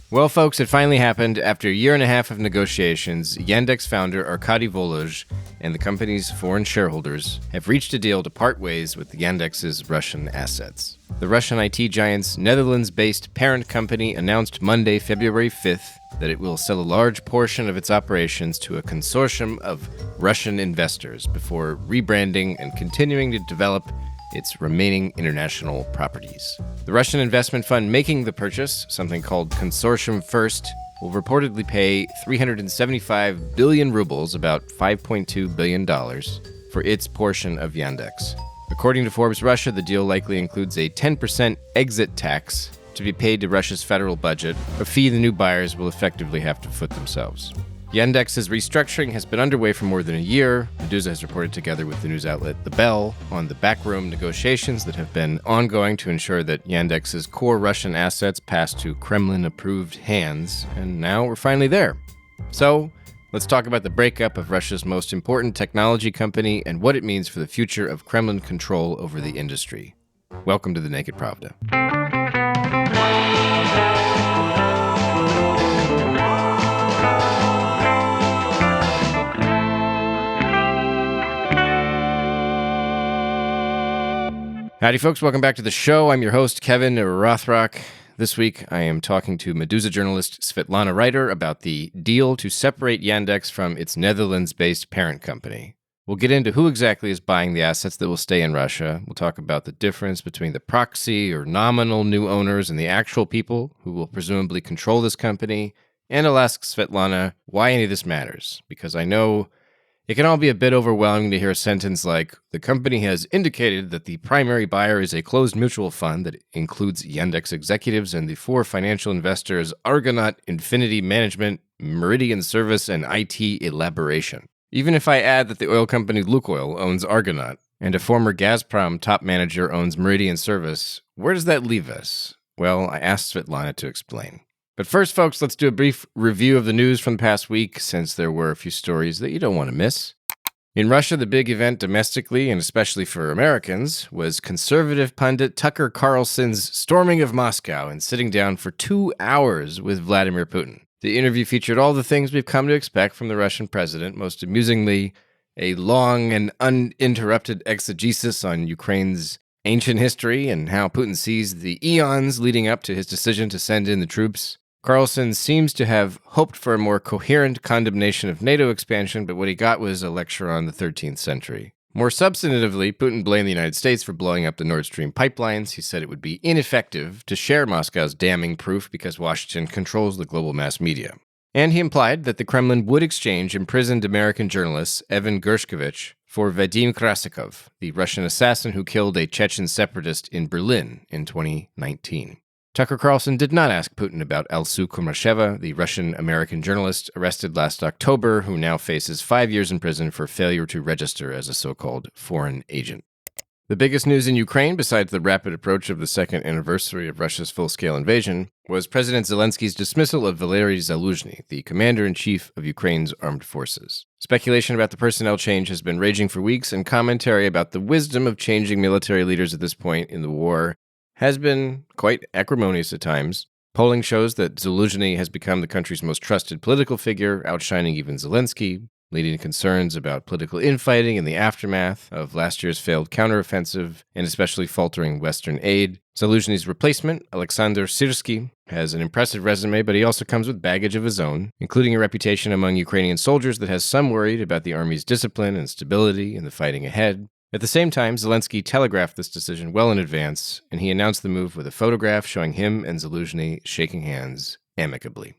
Well, folks, it finally happened. After a year and a half of negotiations, Yandex founder Arkady Volozh and the company's foreign shareholders have reached a deal to part ways with Yandex's Russian assets. The Russian IT giant's Netherlands-based parent company announced Monday, February 5th, that it will sell a large portion of its operations to a consortium of Russian investors before rebranding and continuing to develop its remaining international properties. The Russian investment fund making the purchase, something called Consortium First, will reportedly pay 375 billion rubles, about $5.2 billion, for its portion of Yandex. According to Forbes Russia, the deal likely includes a 10% exit tax to be paid to Russia's federal budget, a fee the new buyers will effectively have to foot themselves. Yandex's restructuring has been underway for more than a year. Meduza has reported together with the news outlet The Bell on the backroom negotiations that have been ongoing to ensure that Yandex's core Russian assets pass to Kremlin-approved hands, and now we're finally there. So, let's talk about the breakup of Russia's most important technology company and what it means for the future of Kremlin control over the industry. Welcome to the Naked Pravda. Howdy, folks. Welcome back to the show. I'm your host, Kevin Rothrock. This week, I am talking to Meduza journalist Svetlana Reiter about the deal to separate Yandex from its Netherlands-based parent company. We'll get into who exactly is buying the assets that will stay in Russia. We'll talk about the difference between the proxy or nominal new owners and the actual people who will presumably control this company. And I'll ask Svetlana why any of this matters, because I know it can all be a bit overwhelming to hear a sentence like, the company has indicated that the primary buyer is a closed mutual fund that includes Yandex executives and the four financial investors Argonaut, Infinity Management, Meridian Service, and IT Elaboration. Even if I add that the oil company Lukoil owns Argonaut and a former Gazprom top manager owns Meridian Service, where does that leave us? Well, I asked Svetlana to explain. But first, folks, let's do a brief review of the news from the past week, since there were a few stories that you don't want to miss. In Russia, the big event domestically, and especially for Americans, was conservative pundit Tucker Carlson's storming of Moscow and sitting down for 2 hours with Vladimir Putin. The interview featured all the things we've come to expect from the Russian president, most amusingly, a long and uninterrupted exegesis on Ukraine's ancient history and how Putin sees the eons leading up to his decision to send in the troops. Carlson seems to have hoped for a more coherent condemnation of NATO expansion, but what he got was a lecture on the 13th century. More substantively, Putin blamed the United States for blowing up the Nord Stream pipelines. He said it would be ineffective to share Moscow's damning proof because Washington controls the global mass media. And he implied that the Kremlin would exchange imprisoned American journalist Evan Gershkovich for Vadim Krasikov, the Russian assassin who killed a Chechen separatist in Berlin in 2019. Tucker Carlson did not ask Putin about Alsu Kumasheva, the Russian-American journalist arrested last October, who now faces 5 years in prison for failure to register as a so-called foreign agent. The biggest news in Ukraine, besides the rapid approach of the second anniversary of Russia's full-scale invasion, was President Zelensky's dismissal of Valery Zaluzhny, the commander-in-chief of Ukraine's armed forces. Speculation about the personnel change has been raging for weeks, and commentary about the wisdom of changing military leaders at this point in the war has been quite acrimonious at times. Polling shows that Zaluzhny has become the country's most trusted political figure, outshining even Zelensky, leading to concerns about political infighting in the aftermath of last year's failed counteroffensive and especially faltering Western aid. Zaluzhny's replacement, Alexander Syrsky, has an impressive resume, but he also comes with baggage of his own, including a reputation among Ukrainian soldiers that has some worried about the army's discipline and stability in the fighting ahead. At the same time, Zelensky telegraphed this decision well in advance, and he announced the move with a photograph showing him and Zaluzhny shaking hands amicably.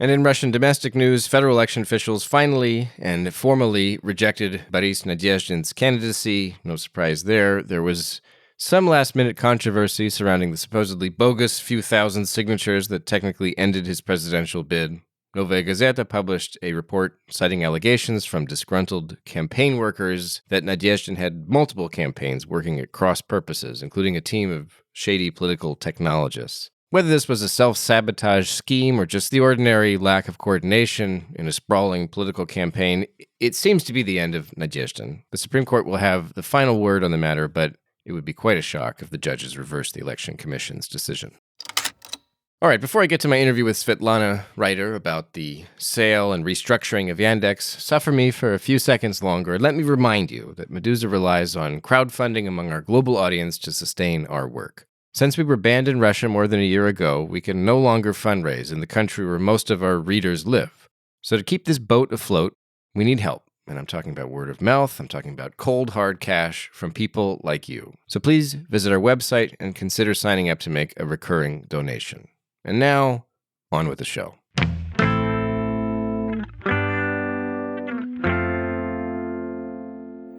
And in Russian domestic news, federal election officials finally and formally rejected Boris Nadezhdin's candidacy. No surprise there. There was some last-minute controversy surrounding the supposedly bogus few thousand signatures that technically ended his presidential bid. Novaya Gazeta published a report citing allegations from disgruntled campaign workers that Nadezhdin had multiple campaigns working at cross purposes, including a team of shady political technologists. Whether this was a self-sabotage scheme or just the ordinary lack of coordination in a sprawling political campaign, it seems to be the end of Nadezhdin. The Supreme Court will have the final word on the matter, but it would be quite a shock if the judges reversed the Election Commission's decision. All right, before I get to my interview with Svetlana Reiter about the sale and restructuring of Yandex, suffer me for a few seconds longer. Let me remind you that Meduza relies on crowdfunding among our global audience to sustain our work. Since we were banned in Russia more than a year ago, we can no longer fundraise in the country where most of our readers live. So to keep this boat afloat, we need help. And I'm talking about word of mouth. I'm talking about cold, hard cash from people like you. So please visit our website and consider signing up to make a recurring donation. And now, on with the show.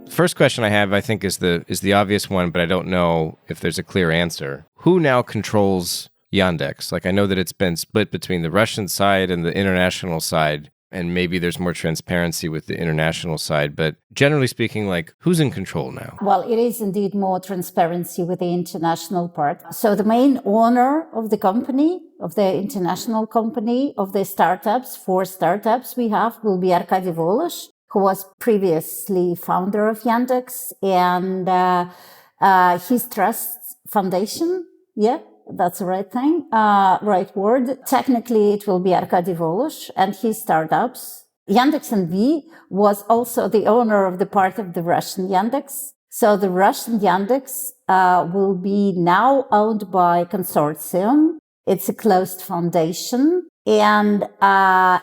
First question I have, I think, is the obvious one, but I don't know if there's a clear answer. Who now controls Yandex? Like, I know that it's been split between the Russian side and the international side, and maybe there's more transparency with the international side. But generally speaking, like, who's in control now? Well, it is indeed more transparency with the international part. So the main owner of the company, of the international company, of the startups, 4 startups we have, will be Arkady Volosh, who was previously founder of Yandex, and his Trust Foundation. Yeah, that's the right thing, right word. Technically, it will be Arkady Volosh and his startups. Yandex NV was also the owner of the part of the Russian Yandex. So the Russian Yandex will be now owned by consortium. It's a closed foundation. And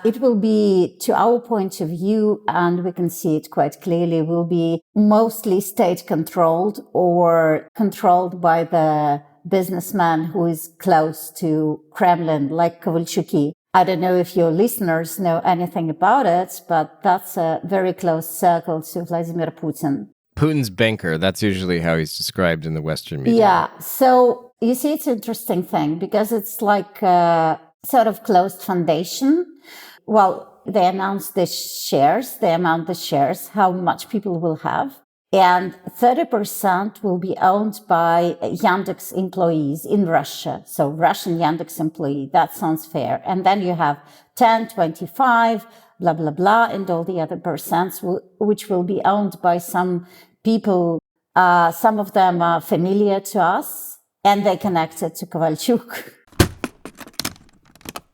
it will be, to our point of view, and we can see it quite clearly, will be mostly state-controlled or controlled by the businessman who is close to Kremlin, like Kovalchuki. I don't know if your listeners know anything about it, but that's a very close circle to Vladimir Putin. Putin's banker, that's usually how he's described in the Western media. Yeah, so you see, it's an interesting thing because it's like a sort of closed foundation. Well, they announced the shares, the amount of shares, how much people will have. And 30% will be owned by Yandex employees in Russia. So Russian Yandex employee, that sounds fair. And then you have 10, 25, blah, blah, blah, and all the other percents, which will be owned by some people. Some of them are familiar to us, and they connected to Kovalchuk.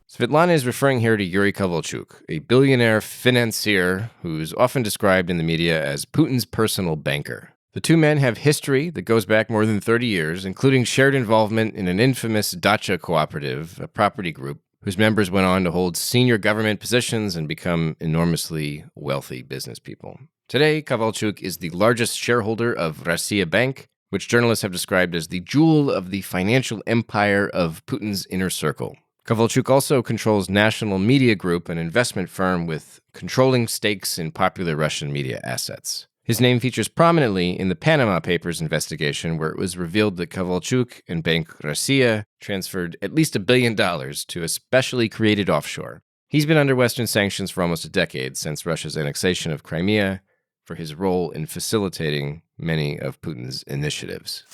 Svetlana is referring here to Yuri Kovalchuk, a billionaire financier who's often described in the media as Putin's personal banker. The two men have history that goes back more than 30 years, including shared involvement in an infamous dacha cooperative, a property group, whose members went on to hold senior government positions and become enormously wealthy business people. Today, Kovalchuk is the largest shareholder of Russia Bank, which journalists have described as the jewel of the financial empire of Putin's inner circle. Kovalchuk also controls National Media Group, an investment firm with controlling stakes in popular Russian media assets. His name features prominently in the Panama Papers investigation, where it was revealed that Kovalchuk and Bank Russia transferred at least $1 billion to a specially created offshore. He's been under Western sanctions for almost a decade, since Russia's annexation of Crimea, for his role in facilitating many of Putin's initiatives.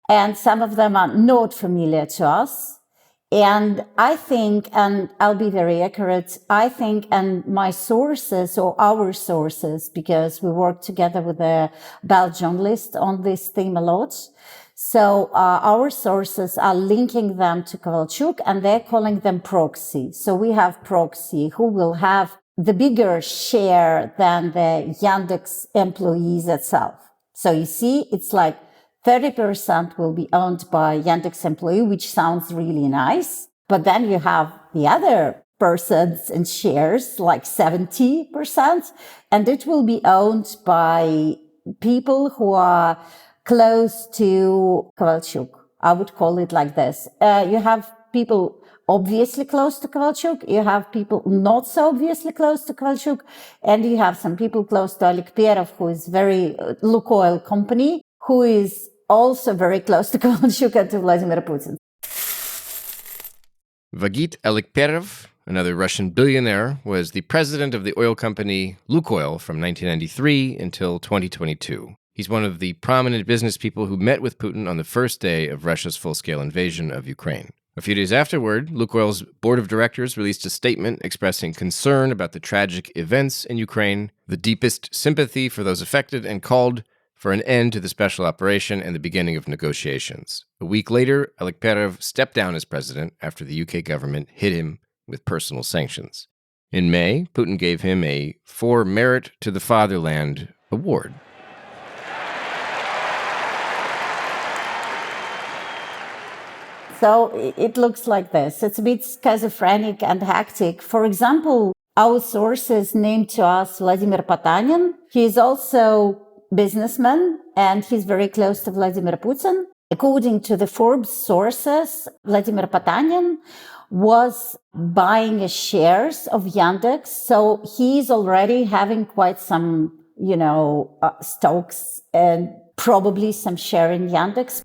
And some of them are not familiar to us. And I think, and I'll be very accurate, I think, and my sources or our sources, because we work together with a Belgian journalist on this theme a lot. So our sources are linking them to Kovalchuk and they're calling them proxy. So we have proxy who will have the bigger share than the Yandex employees itself. So you see, it's like 30% will be owned by Yandex employee, which sounds really nice. But then you have the other persons and shares, like 70%, and it will be owned by people who are close to Kovalchuk. I would call it like this. You have people obviously close to Kovalchuk, you have people not so obviously close to Kovalchuk, and you have some people close to Oleg Perov, who is very Lukoil company, who is also very close to Kovalchuk and to Vladimir Putin. Vagit Alikperov, another Russian billionaire, was the president of the oil company Lukoil from 1993 until 2022. He's one of the prominent business people who met with Putin on the first day of Russia's full-scale invasion of Ukraine. A few days afterward, Lukoil's board of directors released a statement expressing concern about the tragic events in Ukraine, the deepest sympathy for those affected, and called for an end to the special operation and the beginning of negotiations. A week later, Alikperov stepped down as president after the UK government hit him with personal sanctions. In May, Putin gave him a For Merit to the Fatherland award. So it looks like this. It's a bit schizophrenic and hectic. For example, our sources named to us Vladimir Potanin. He is also a businessman and he's very close to Vladimir Putin. According to the Forbes sources, Vladimir Potanin was buying shares of Yandex. So he's already having quite some, stocks and probably some share in Yandex.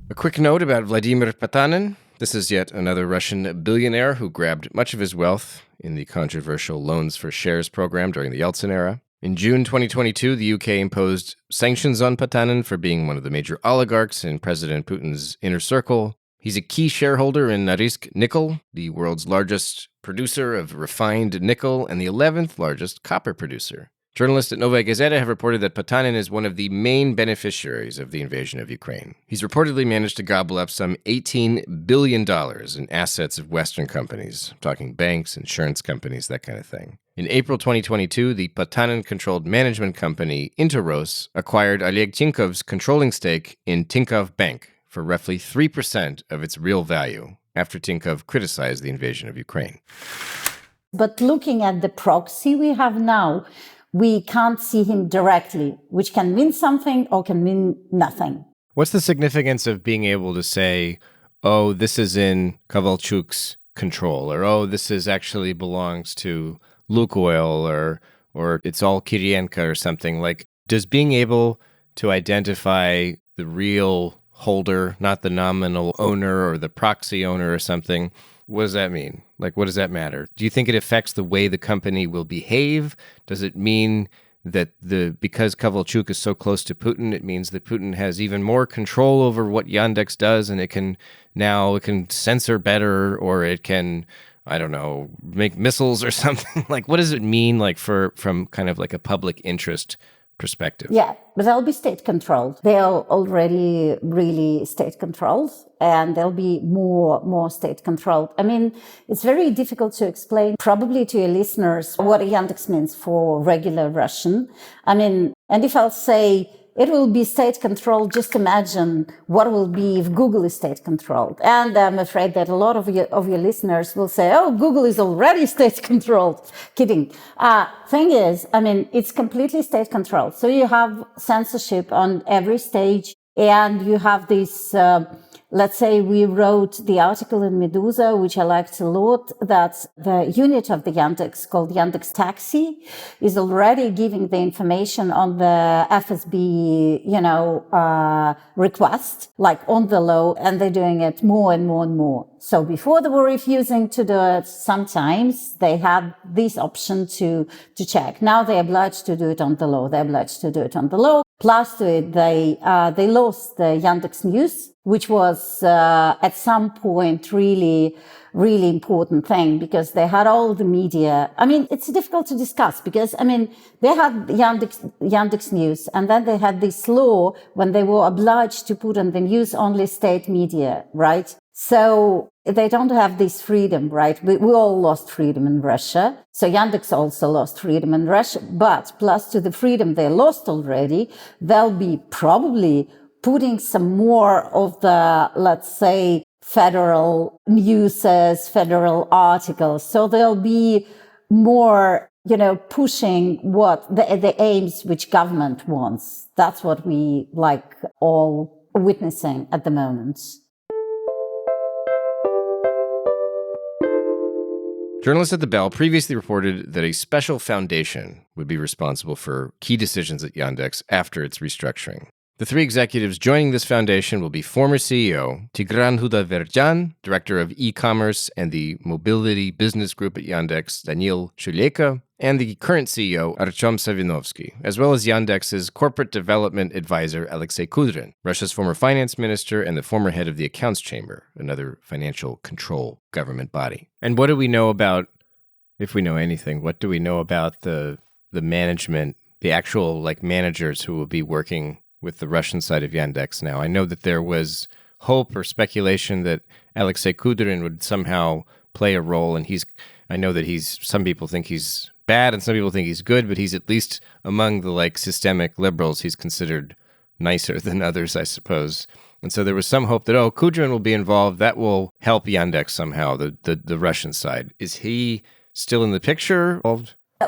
A quick note about Vladimir Potanin. This is yet another Russian billionaire who grabbed much of his wealth in the controversial Loans for Shares program during the Yeltsin era. In June 2022, the UK imposed sanctions on Potanin for being one of the major oligarchs in President Putin's inner circle. He's a key shareholder in Norilsk Nickel, the world's largest producer of refined nickel and the 11th largest copper producer. Journalists at Novaya Gazeta have reported that Potanin is one of the main beneficiaries of the invasion of Ukraine. He's reportedly managed to gobble up some $18 billion in assets of Western companies, I'm talking banks, insurance companies, that kind of thing. In April 2022, the Potanin-controlled management company Interos acquired Oleg Tinkov's controlling stake in Tinkov Bank for roughly 3% of its real value after Tinkov criticized the invasion of Ukraine. But looking at the proxy we have now, we can't see him directly, which can mean something or can mean nothing. What's the significance of being able to say, oh, this is in Kovalchuk's control, or oh, this is actually belongs to Lukoil, or it's all Kirienko or something? Like, does being able to identify the real holder, not the nominal owner or the proxy owner or something, what does that mean? Like, what does that matter? Do you think it affects the way the company will behave? Does it mean that because Kovalchuk is so close to Putin, it means that Putin has even more control over what Yandex does, and it can censor better, or it can, I don't know, make missiles or something? Like, what does it mean, like, from kind of like a public interest perspective? Yeah, but they'll be state-controlled. They're already really state-controlled, and they'll be more state-controlled. I mean, it's very difficult to explain, probably to your listeners, what Yandex means for regular Russian. I mean, and if I'll say it will be state-controlled, just imagine what will be if Google is state-controlled. And I'm afraid that a lot of your listeners will say, oh, Google is already state-controlled. Kidding. Thing is, I mean, it's completely state-controlled. So you have censorship on every stage, and you have this, let's say we wrote the article in Meduza, which I liked a lot, that the unit of the Yandex called Yandex Taxi is already giving the information on the FSB, request, like on the low, and they're doing it more and more and more. So before they were refusing to do it, sometimes they had this option to check. Now they're obliged to do it on the low. They're obliged to do it on the low. Plus to it, they lost the Yandex News, which was at some point really important thing, because they had all the media. I mean, it's difficult to discuss because, I mean, they had Yandex News, and then they had this law when they were obliged to put on the news only state media, right? So they don't have this freedom, right? We all lost freedom in Russia. So Yandex also lost freedom in Russia, but plus to the freedom they lost already, they'll be probably putting some more of the, let's say, federal newses, federal articles. So there'll be more, pushing what the aims which government wants. That's what we all witnessing at the moment. Journalists at The Bell previously reported that a special foundation would be responsible for key decisions at Yandex after its restructuring. The three executives joining this foundation will be former CEO Tigran Hudaverjan, director of e-commerce and the mobility business group at Yandex, Daniil Shuleka, and the current CEO Artyom Savinovsky, as well as Yandex's corporate development advisor Alexei Kudrin, Russia's former finance minister and the former head of the Accounts Chamber, another financial control government body. And what do we know about, if we know anything, what do we know about the management the actual like managers who will be working with the Russian side of Yandex now? I know that there was hope or speculation that Alexei Kudrin would somehow play a role, and I know that some people think he's bad and some people think he's good, but he's at least among the like systemic liberals, he's considered nicer than others, I suppose. And so there was some hope that, Kudrin will be involved. That will help Yandex somehow, the Russian side. Is he still in the picture?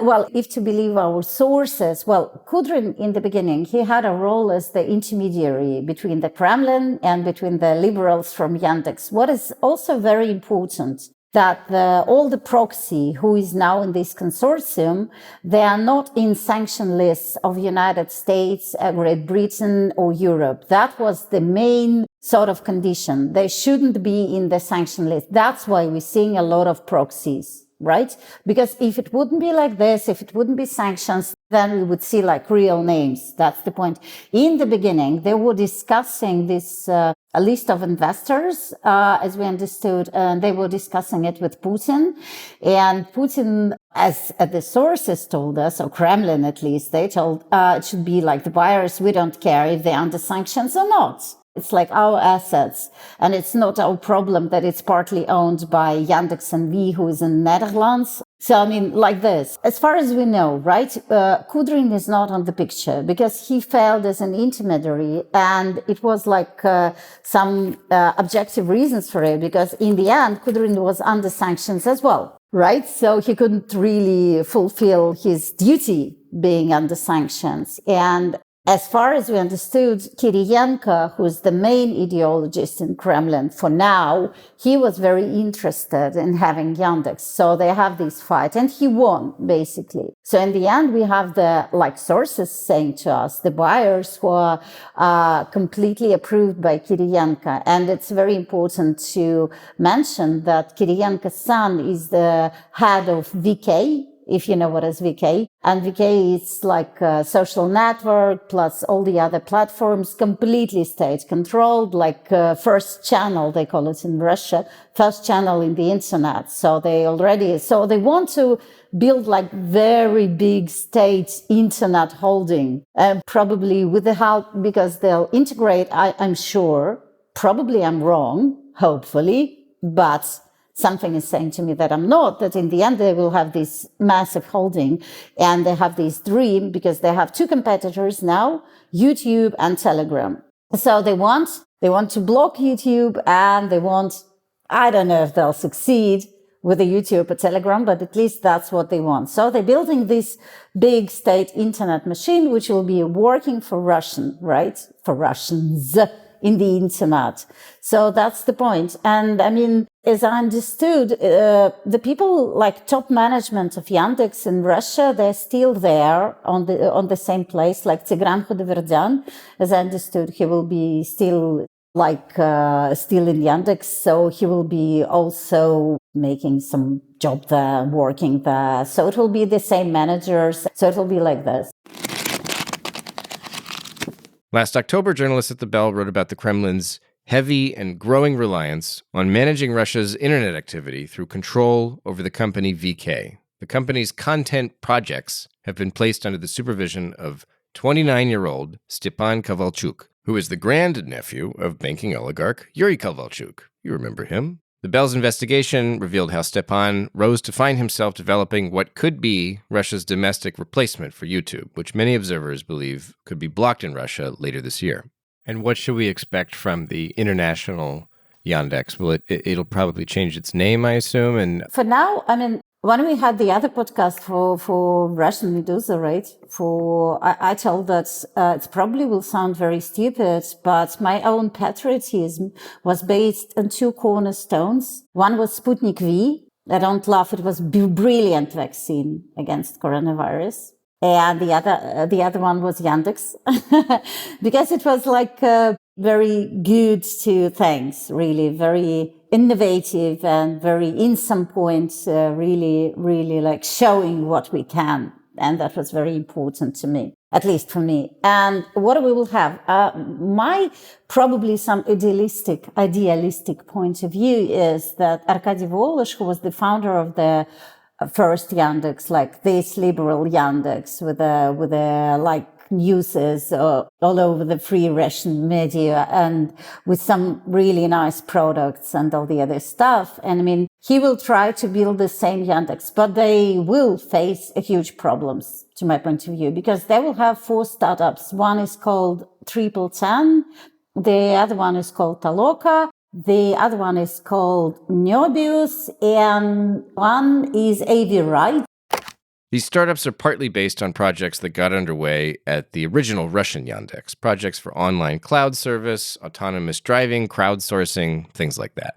Well, if to believe our sources, Kudrin in the beginning, he had a role as the intermediary between the Kremlin and between the liberals from Yandex. What is also very important, that all the proxy who is now in this consortium, they are not in sanction lists of United States, Great Britain or Europe. That was the main sort of condition. They shouldn't be in the sanction list. That's why we're seeing a lot of proxies. Right? Because if it wouldn't be like this, if it wouldn't be sanctions, then we would see like real names. That's the point. In the beginning, they were discussing this, a list of investors, as we understood, and they were discussing it with Putin. And Putin, as the sources told us, or Kremlin at least, they told, it should be like the buyers. We don't care if they're under sanctions or not. It's like our assets, and it's not our problem that it's partly owned by Yandex N.V., who is in Netherlands. So, I mean, like this. As far as we know, right, Kudrin is not on the picture because he failed as an intermediary, and it was like some objective reasons for it, because in the end, Kudrin was under sanctions as well, right? So he couldn't really fulfill his duty being under sanctions. And as far as we understood, Kiriyenko, who's the main ideologist in Kremlin for now, he was very interested in having Yandex. So they have this fight, and he won, basically. So in the end, we have the, like, sources saying to us, the buyers who are completely approved by Kiriyenko. And it's very important to mention that Kiriyenko's son is the head of VK, if you know what is VK. And VK is like a social network plus all the other platforms, completely state-controlled, like first channel, they call it in Russia, first channel in the internet. So they want to build like very big state internet holding, probably with the help, because they'll integrate, I'm sure, probably I'm wrong, hopefully, but something is saying to me that I'm not, that in the end they will have this massive holding, and they have this dream because they have two competitors now, YouTube and Telegram. So they want to block YouTube, and I don't know if they'll succeed with the YouTube or Telegram, but at least that's what they want. So they're building this big state internet machine, which will be working for Russian, right? For Russians in the internet. So that's the point. And I mean, as I understood, the people like top management of Yandex in Russia, they're still there on the same place, like Tigran Khudaverdyan. As I understood, he will be still still in Yandex. So he will be also making some job there, working there. So it will be the same managers. So it will be like this. Last October, journalists at The Bell wrote about the Kremlin's heavy and growing reliance on managing Russia's internet activity through control over the company VK. The company's content projects have been placed under the supervision of 29-year-old Stepan Kovalchuk, who is the grandnephew of banking oligarch Yuri Kovalchuk. You remember him. The Bell's investigation revealed how Stepan rose to find himself developing what could be Russia's domestic replacement for YouTube, which many observers believe could be blocked in Russia later this year. And what should we expect from the international Yandex? It'll probably change its name, I assume? And for now, I mean, when we had the other podcast for Russian Meduza, right? I told that it probably will sound very stupid, but my own patriotism was based on two cornerstones. One was Sputnik V. I don't laugh. It was a brilliant vaccine against coronavirus. And the other one was Yandex, because it was like very good two things, really very innovative and very, in some points, really, really like showing what we can. And that was very important to me, at least for me. And what we will have, my probably some idealistic point of view is that Arkady Volosh, who was the founder of the first Yandex, like this liberal Yandex with a like uses all over the free Russian media and with some really nice products and all the other stuff. And I mean, he will try to build the same Yandex, but they will face a huge problems to my point of view, because they will have 4 startups. One is called Triple Ten. The other one is called Taloka. The other one is called Niobius, and one is AV Ride. These startups are partly based on projects that got underway at the original Russian Yandex, projects for online cloud service, autonomous driving, crowdsourcing, things like that.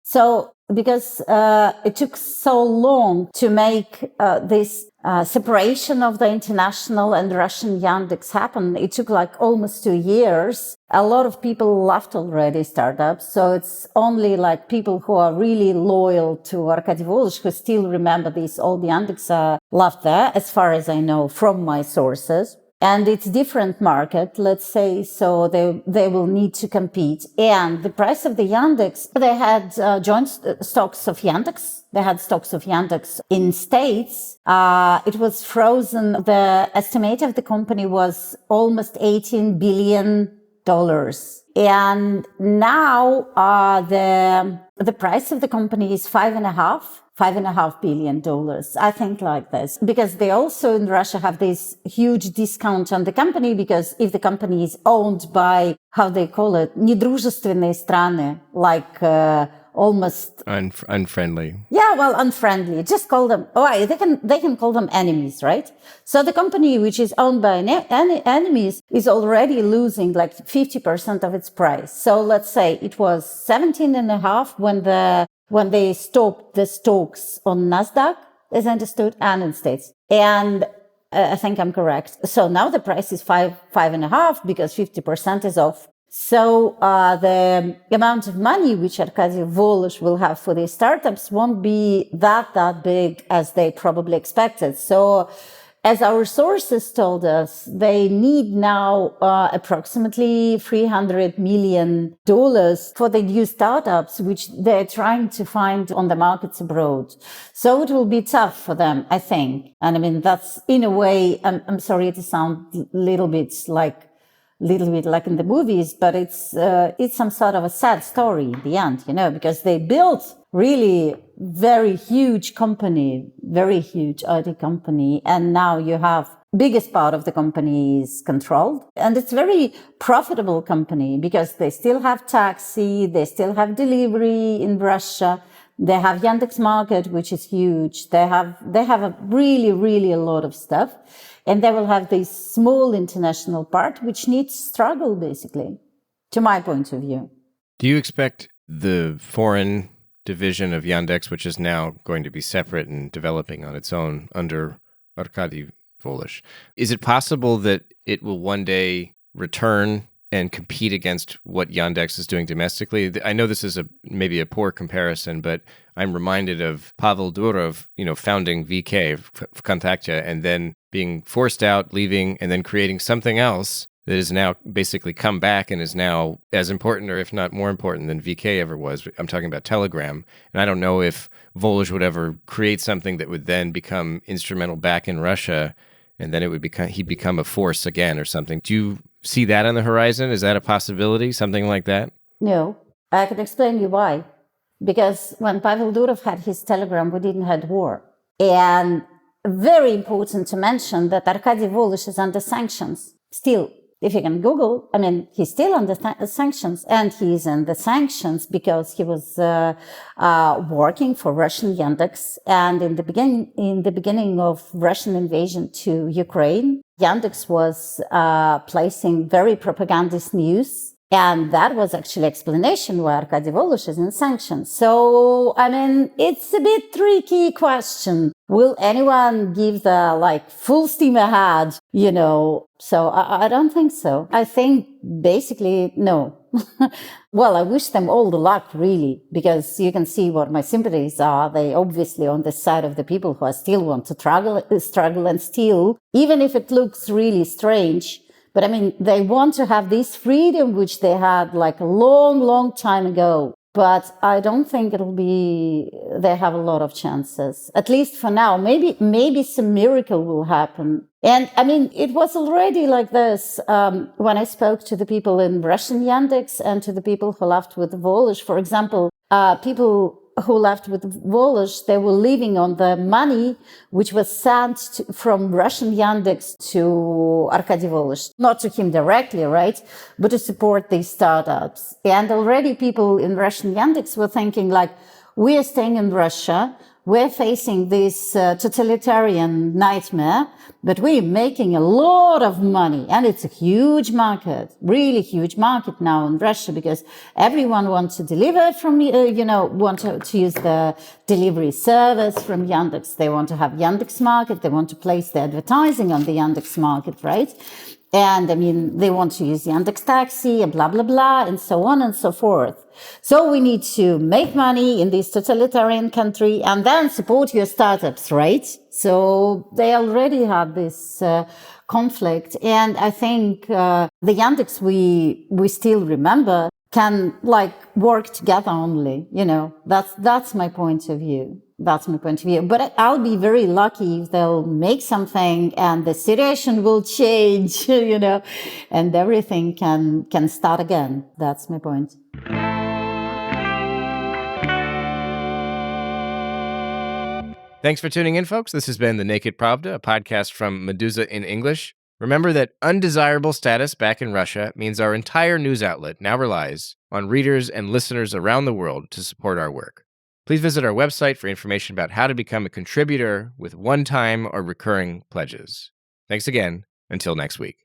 So because it took so long to make this separation of the international and Russian Yandex happen, it took like almost 2 years. A lot of people left already startups. So it's only like people who are really loyal to Arkady Volozh who still remember these old Yandex left there, as far as I know from my sources. And it's different market, let's say, so they will need to compete. And the price of the Yandex, they had joint stocks of Yandex. They had stocks of Yandex in States. It was frozen. The estimate of the company was almost $18 billion. And now the price of the company is $5.5 billion. I think like this, because they also in Russia have this huge discount on the company, because if the company is owned by, how they call it, недружественные страны, like almost unfriendly. Yeah, well, unfriendly. Just call them. Oh, they can call them enemies, right? So the company which is owned by enemies is already losing like 50% of its price. So let's say it was 17.5 when they stopped the stocks on Nasdaq, as I understood, and in States. And I think I'm correct. So now the price is 5.5 because 50% is off. So the amount of money which Arkady Volozh will have for these startups won't be that big as they probably expected. So as our sources told us, they need now approximately $300 million for the new startups, which they're trying to find on the markets abroad. So it will be tough for them, I think. And I mean, that's in a way, I'm sorry to sound a little bit like in the movies, but it's some sort of a sad story in the end, because they built really very huge company, very huge IT company. And now you have biggest part of the company is controlled, and it's very profitable company because they still have taxi, they still have delivery in Russia. They have Yandex Market, which is huge. They have a really a lot of stuff. And they will have this small international part, which needs struggle, basically, to my point of view. Do you expect the foreign division of Yandex, which is now going to be separate and developing on its own under Arkady Volozh, is it possible that it will one day return and compete against what Yandex is doing domestically? I know this is maybe a poor comparison, but I'm reminded of Pavel Durov, founding VK, Vkontakte, and then being forced out, leaving, and then creating something else that is now basically come back and is now as important, or if not more important than VK ever was. I'm talking about Telegram. And I don't know if Volozh would ever create something that would then become instrumental back in Russia, and then he'd become a force again or something. Do you see that on the horizon? Is that a possibility, something like that? No, I can explain you why. Because when Pavel Durov had his Telegram, we didn't have war. And very important to mention that Arkady Volozh is under sanctions. Still, if you can Google, he's still under sanctions. And he's under sanctions because he was working for Russian Yandex. And in the beginning of Russian invasion to Ukraine, Yandex was placing very propagandist news. And that was actually explanation why Arkady Volozh is in sanctions. So, it's a bit tricky question. Will anyone give the full steam ahead, So I don't think so. I think basically no. Well, I wish them all the luck, really, because you can see what my sympathies are. They obviously on the side of the people who still want to struggle and steal, even if it looks really strange. But they want to have this freedom which they had a long time ago. but I don't think they have a lot of chances, at least for now. Maybe some miracle will happen. And I mean, it was already like this when I spoke to the people in Russian Yandex and to the people who left with Volish. For example, people who left with Volish, they were living on the money which was sent from Russian Yandex to Arkady Volish. Not to him directly, right? But to support these startups. And already people in Russian Yandex were thinking like, we are staying in Russia, we're facing this totalitarian nightmare, but we're making a lot of money. And it's a huge market, really huge market now in Russia, because everyone wants to deliver from, want to use the delivery service from Yandex. They want to have Yandex Market. They want to place the advertising on the Yandex Market, right? And I mean, they want to use Yandex Taxi and blah, blah, blah, and so on and so forth. So we need to make money in this totalitarian country and then support your startups, right? So they already have this conflict. And I think the Yandex we still remember can like work together only, that's my point of view. That's my point of view. But I'll be very lucky if they'll make something and the situation will change, and everything can start again. That's my point. Thanks for tuning in, folks. This has been The Naked Pravda, a podcast from Meduza in English. Remember that undesirable status back in Russia means our entire news outlet now relies on readers and listeners around the world to support our work. Please visit our website for information about how to become a contributor with one-time or recurring pledges. Thanks again. Until next week.